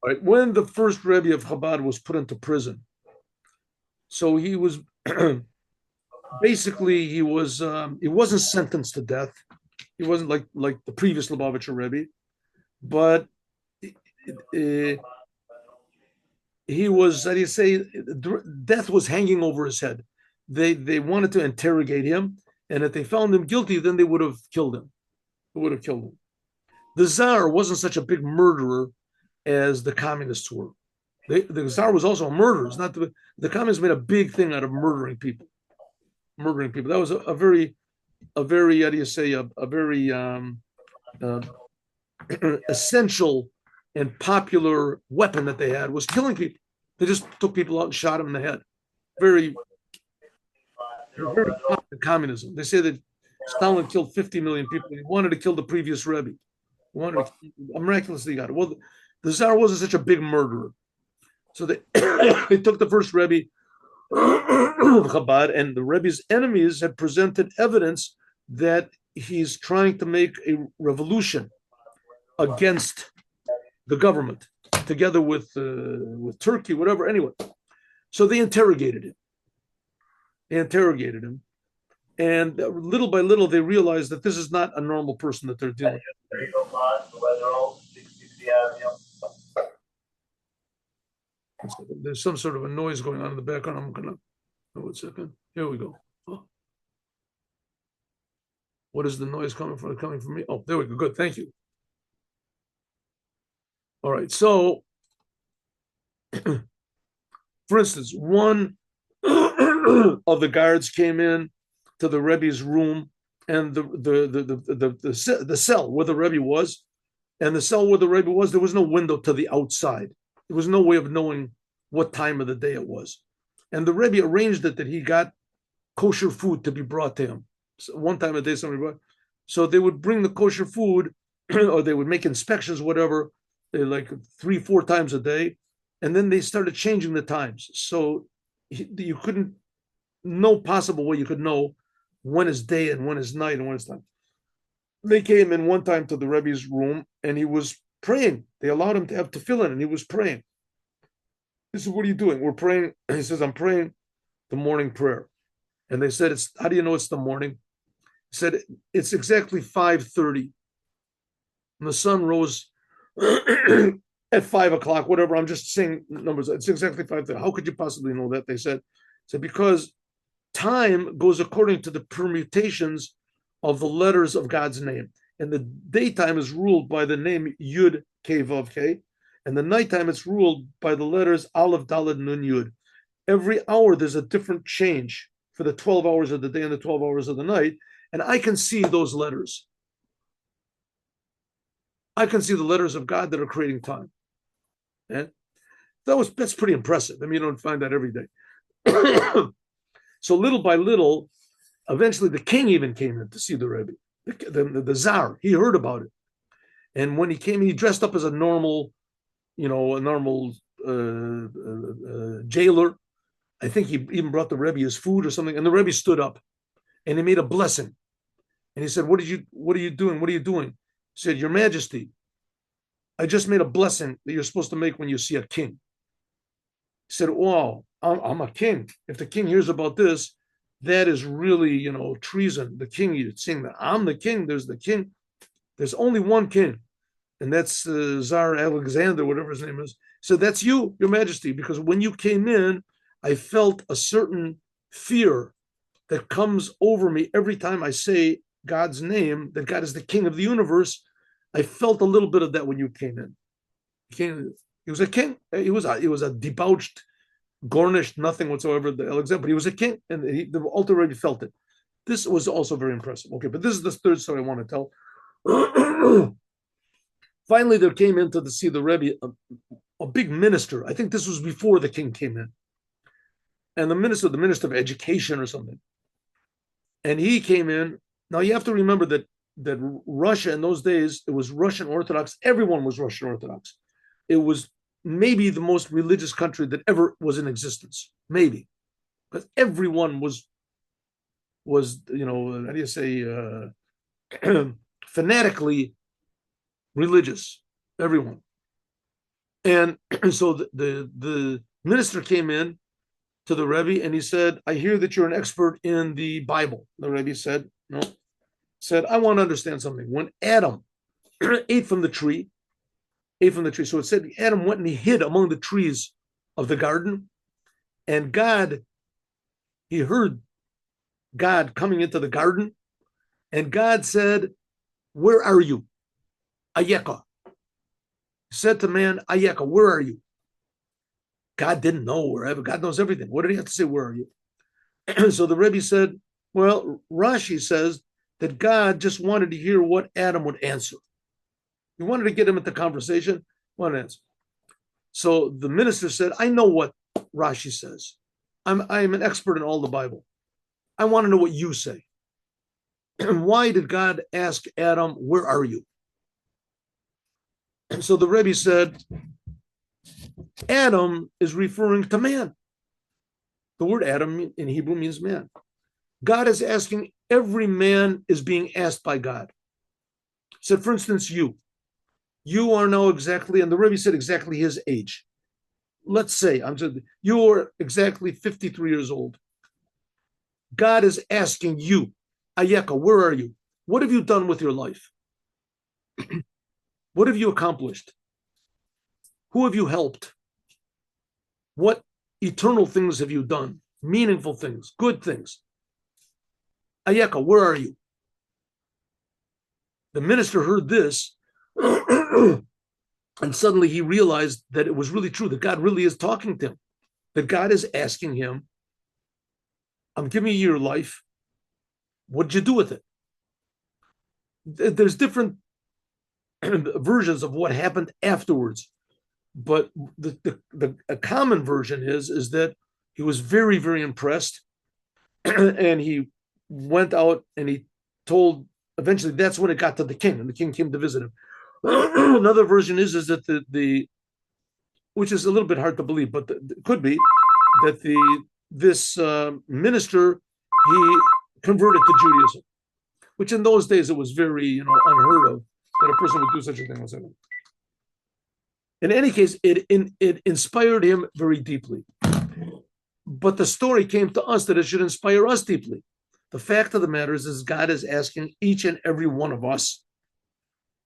Right. When the first Rebbe of Chabad was put into prison, so he was basically he wasn't sentenced to death. He wasn't like the previous Lubavitcher Rebbe, but uh, he was, how do you say, death was hanging over his head. They wanted to interrogate him, and if they found him guilty, then they would have killed him. They would have killed him. The Tsar wasn't such a big murderer as the communists were. The Tsar was also a murderer. It's not the communists made a big thing out of murdering people. Murdering people. That was a very, how do you say, a very uh, essential and popular weapon that they had was killing people. They just took people out and shot them in the head. Very, very common communism. They say that Stalin killed 50 million people. He wanted to kill the previous Rebbe. He wanted to, miraculously got it. Well, the Tsar wasn't such a big murderer. So they, they took the first Rebbe, Chabad, and the Rebbe's enemies had presented evidence that he's trying to make a revolution against the government, together with Turkey, whatever. Anyway, so they interrogated him. They interrogated him, and little by little, they realized that this is not a normal person that they're dealing with. There's some sort of a noise going on in the background. I'm gonna. Oh, 1 second. Here we go. Oh. What is the noise coming from? Coming from me? Oh, there we go. Good. Thank you. All right. So, for instance, one of the guards came in to the Rebbe's room, and the cell where the Rebbe was, and the cell where the Rebbe was, there was no window to the outside. There was no way of knowing what time of the day it was. And the Rebbe arranged it that he got kosher food to be brought to him. So one time a day, somebody brought. So they would bring the kosher food, or they would make inspections, whatever, like 3-4 times a day. And then they started changing the times. So you couldn't, no possible way you could know when is day and when is night and when is night. They came in one time to the Rebbe's room, and he was praying. They allowed him to have tefillin, and he was praying. He said, "What are you doing?" "We're praying." He says, "I'm praying the morning prayer." And they said, "It's how do you know it's the morning?" He said, "It's exactly 5:30. And the sun rose at 5 o'clock, whatever. I'm just saying numbers. It's exactly 5:30. How could you possibly know that?" They said, because time goes according to the permutations of the letters of God's name. And the daytime is ruled by the name Yud K Vav K, and the nighttime it's ruled by the letters Aleph Daled Nun Yud. Every hour there's a different change for the 12 hours of the day and the 12 hours of the night, and I can see those letters. I can see the letters of God that are creating time. And that's pretty impressive. I mean, you don't find that every day. So little by little, eventually the king even came in to see the Rebbe, the Tsar. He heard about it. And when he came, he dressed up as a normal, a normal jailer. I think he even brought the Rebbe his food or something. And the Rebbe stood up and he made a blessing. And he said, what are you doing? What are you doing? He said, "Your Majesty, I just made a blessing that you're supposed to make when you see a king." He said, "Wow, I'm a king. If the king hears about this, that is really, treason. The king, you're saying that I'm the king. There's the king. There's only one king, and that's Tsar Alexander, whatever his name is." So that's you, Your Majesty, because when you came in, I felt a certain fear that comes over me every time I say God's name, that God is the king of the universe. I felt a little bit of that when you came in. He was a king. He was a debauched, garnished, nothing whatsoever, the Alexander, but he was a king, and the altar already felt it. This was also very impressive. Okay, but this is the third story I want to tell. Finally, there came in to see the Rebbe a big minister. I think this was before the king came in. And the minister of education or something. And he came in. Now you have to remember that Russia in those days, it was Russian Orthodox. Everyone was Russian Orthodox. It was maybe the most religious country that ever was in existence. Maybe. Because everyone was, how do you say, fanatically religious. Everyone. And so the minister came in to the Rebbe and he said, I hear that you're an expert in the Bible. The Rebbe said, no. Said, I want to understand something. When Adam ate from the tree, so it said Adam went and he hid among the trees of the garden, and he heard God coming into the garden, and God said, where are you? Ayeka. Said to man, Ayeka, where are you? God didn't know wherever. God knows everything. What did he have to say, where are you? So the Rebbe said, well, Rashi says that God just wanted to hear what Adam would answer. He wanted to get him into conversation, one answer. So the minister said, I know what Rashi says. I'm an expert in all the Bible. I want to know what you say. Why did God ask Adam, where are you? And so the Rebbe said, Adam is referring to man. The word Adam in Hebrew means man. God is asking, every man is being asked by God. He said, for instance, you are now exactly, and the Rebbe said exactly his age. Let's say, you are exactly 53 years old. God is asking you, Ayeka, where are you? What have you done with your life? What have you accomplished? Who have you helped? What eternal things have you done? Meaningful things, good things. Ayeka, where are you? The minister heard this, and suddenly he realized that it was really true, that God really is talking to him, that God is asking him, I'm giving you your life. What did you do with it? There's different versions of what happened afterwards, but a common version is that he was very, very impressed, and he went out and he told, eventually that's when it got to the king, and the king came to visit him. Another version is that the which is a little bit hard to believe, but it could be that this minister, he converted to Judaism, which in those days it was very unheard of that a person would do such a thing. In any case, it inspired him very deeply. But the story came to us that it should inspire us deeply. The fact of the matter is God is asking each and every one of us,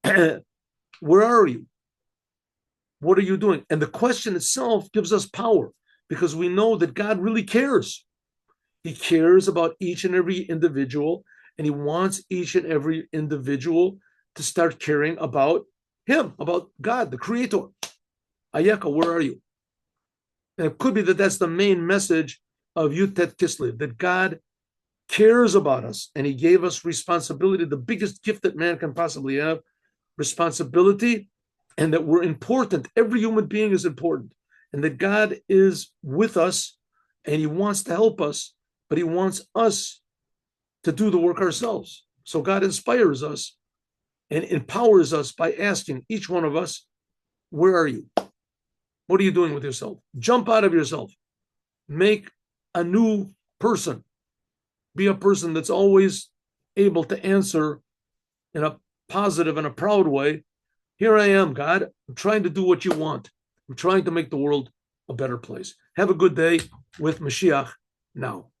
where are you? What are you doing? And the question itself gives us power, because we know that God really cares. He cares about each and every individual, and he wants each and every individual to start caring about him, about God, the creator. Ayeka, where are you? And it could be that that's the main message of Yutet Kislev, that God cares about us, and he gave us responsibility, the biggest gift that man can possibly have, responsibility, and that we're important. Every human being is important, and that God is with us, and he wants to help us, but he wants us to do the work ourselves. So God inspires us and empowers us by asking each one of us, where are you? What are you doing with yourself? Jump out of yourself. Make a new person. Be a person that's always able to answer in a positive and a proud way. Here I am, God. I'm trying to do what you want. I'm trying to make the world a better place. Have a good day with Mashiach now.